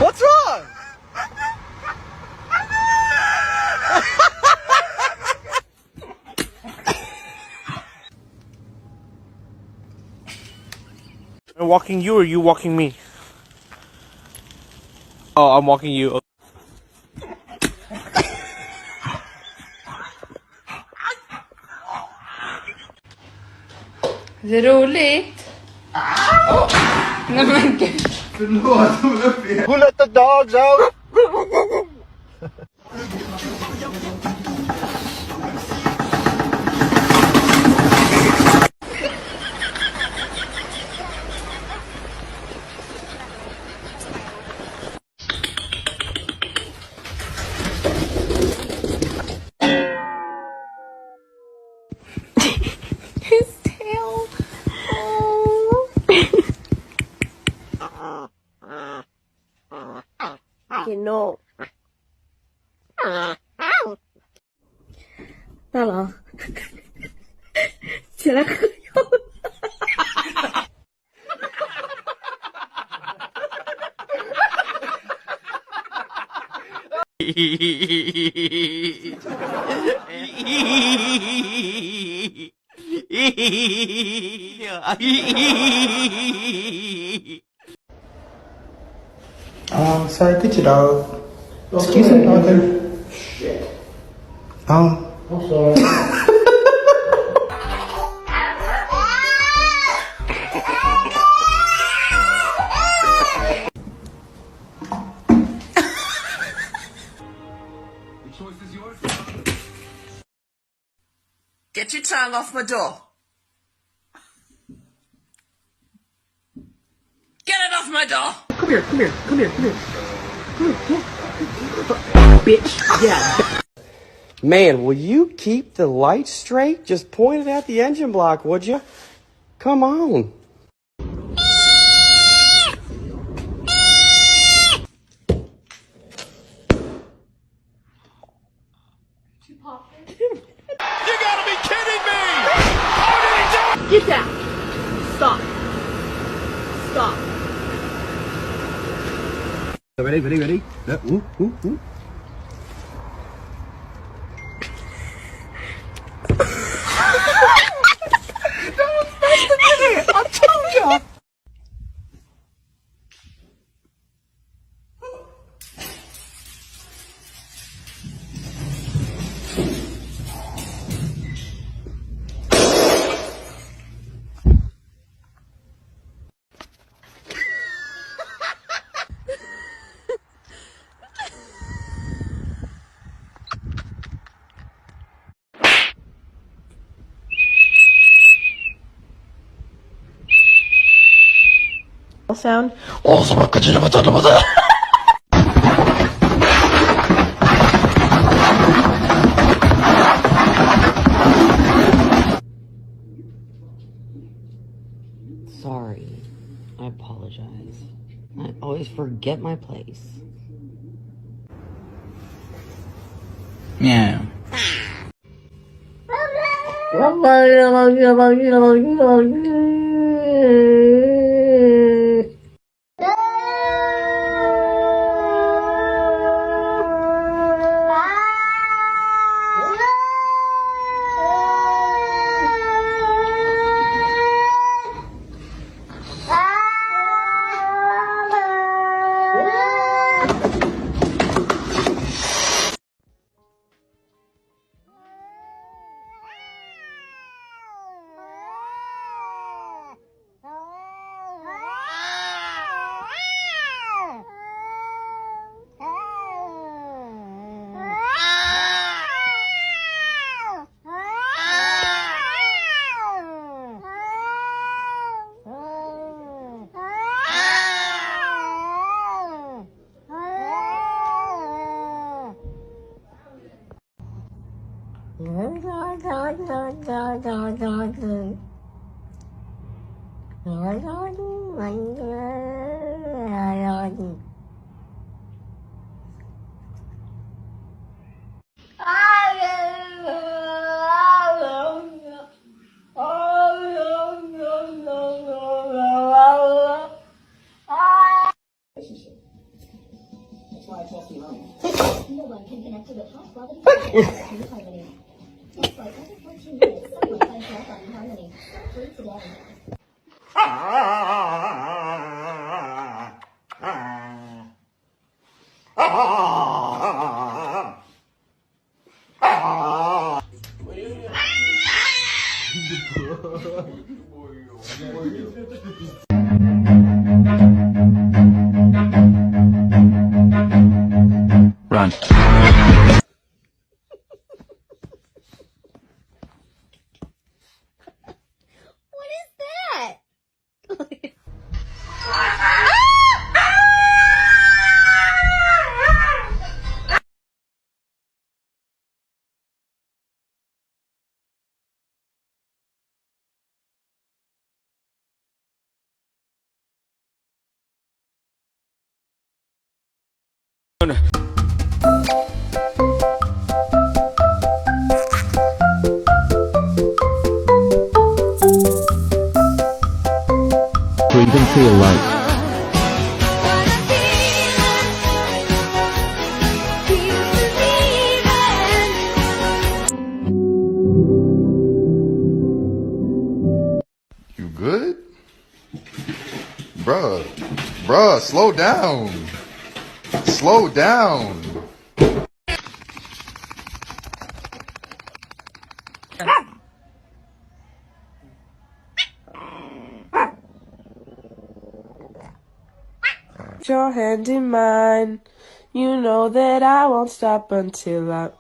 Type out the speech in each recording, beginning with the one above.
What's wrong? Am I walking you or you walking me? Oh, I'm walking you. Är det roligt? Nej men gud. Who let the dogs out? His tail. Oh. Que no. 大郎，起来喝药。Sorry, get your dog. Excuse me, okay. Shit. I'm sorry. Get your tongue off my door. Get it off my door. Come here. Bitch. Yeah. Man, will you keep the light straight? Just point it at the engine block, would you? Come on. You gotta be kidding me! How did he do? Get down. Stop. Ready? Ooh. I told ya. Sound. Sorry. I apologize. I always forget my place. yeah. Run. What is that? Freedom feel like. You good? Bruh, slow down. Slow down. Your hand in mine. You know that I won't stop until I.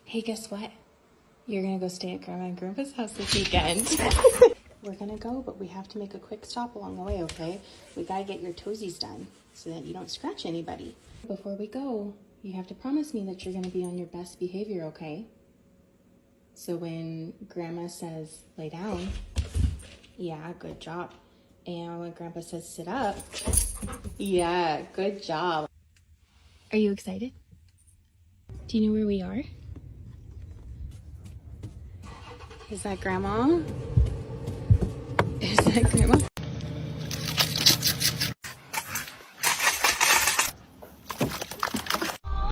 Hey, guess what? You're gonna go stay at Grandma and Grandpa's house this weekend. We're gonna go, but we have to make a quick stop along the way, okay? We gotta get your toesies done so that you don't scratch anybody. Before we go, you have to promise me that you're gonna be on your best behavior, okay? So when Grandma says lay down, yeah, good job. And when Grandpa says sit up, yeah, good job. Are you excited? Do you know where we are? Is that Grandma? Is that Grandma?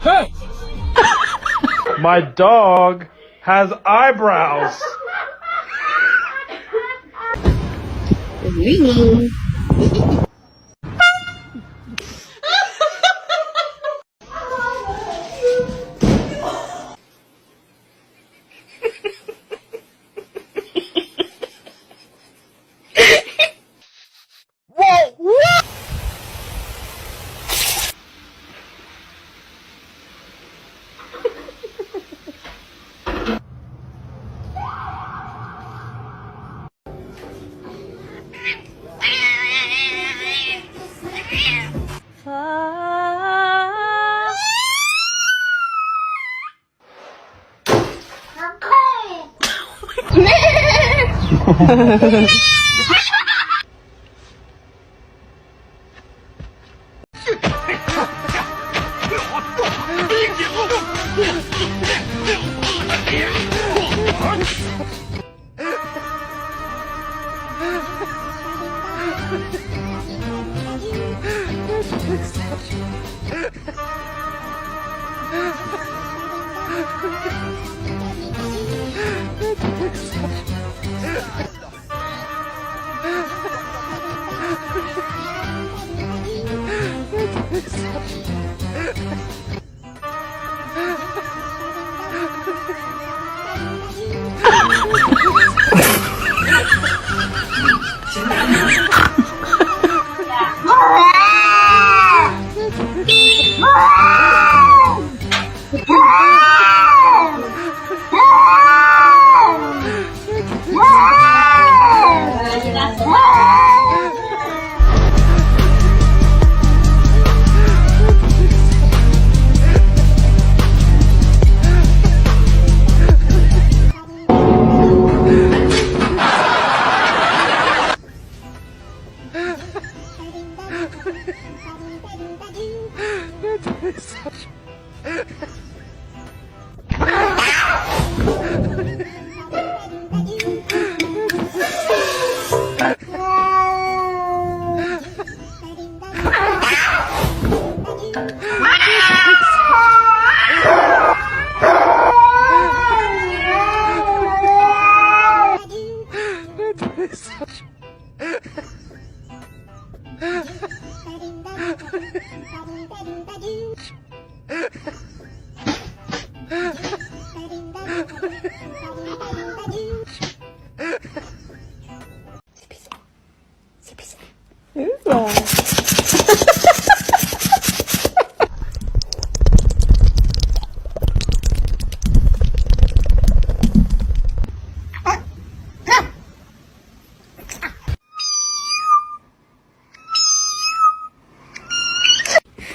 Hey! My dog has eyebrows.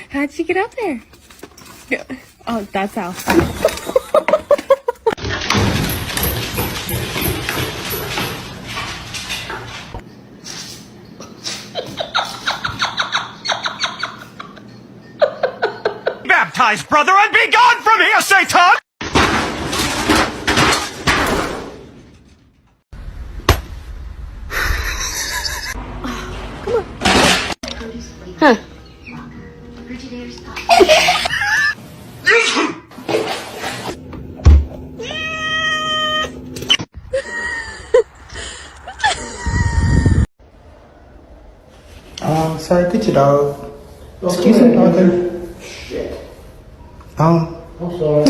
How'd you get up there? Oh, that's how. Baptized, brother, and be gone from here, Satan! Sorry, picture dog. Excuse me, Arthur. I'm sorry.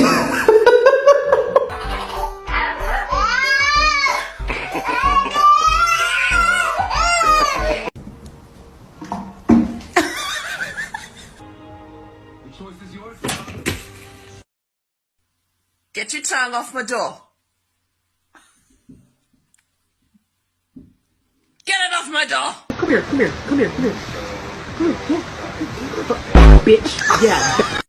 Get your tongue off my door. Get it off my door. Come here. Bitch, yeah.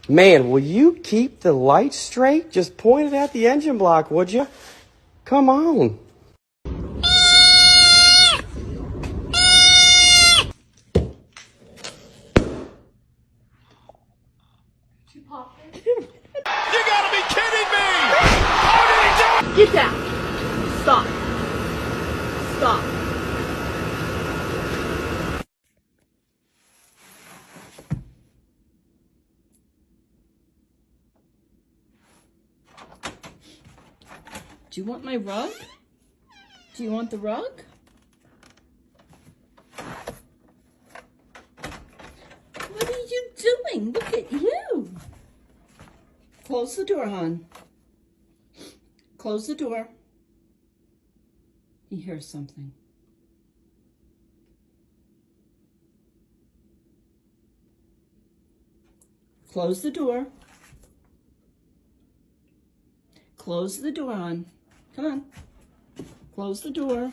Man, will you keep the light straight? Just point it at the engine block, would you? Come on. You gotta be kidding me! How did he do it? Get down. Stop. Do you want my rug? Do you want the rug? What are you doing? Look at you. Close the door, hon. Close the door. He hears something. Close the door. Close the door, hon. Come on. Close the door.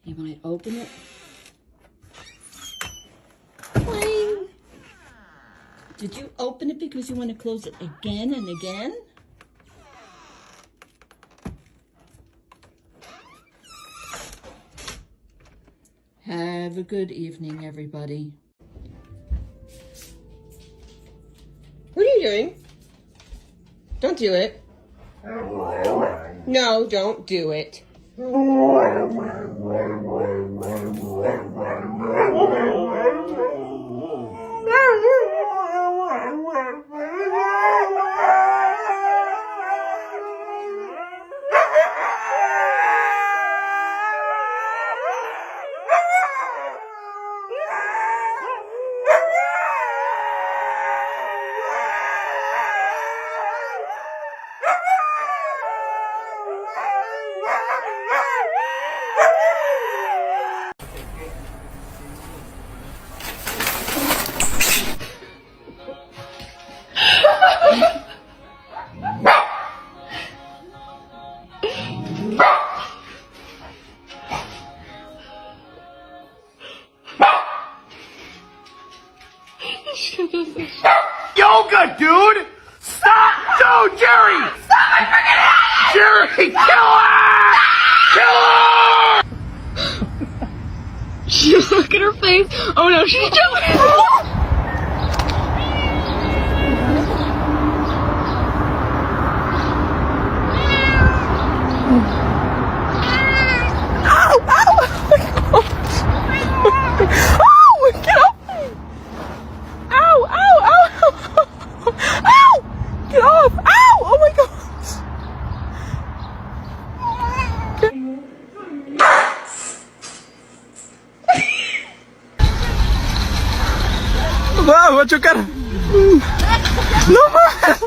You might open it. Clang. Did you open it because you want to close it again and again? Have a good evening, everybody. What are you doing? Don't do it. No, don't do it. Yoga, dude! Stop! No, Jerry! Stop! I freaking hate Jerry, kill her! Kill her! Just look at her face. Oh no, she's jumping. Wow, va a chocar. No más.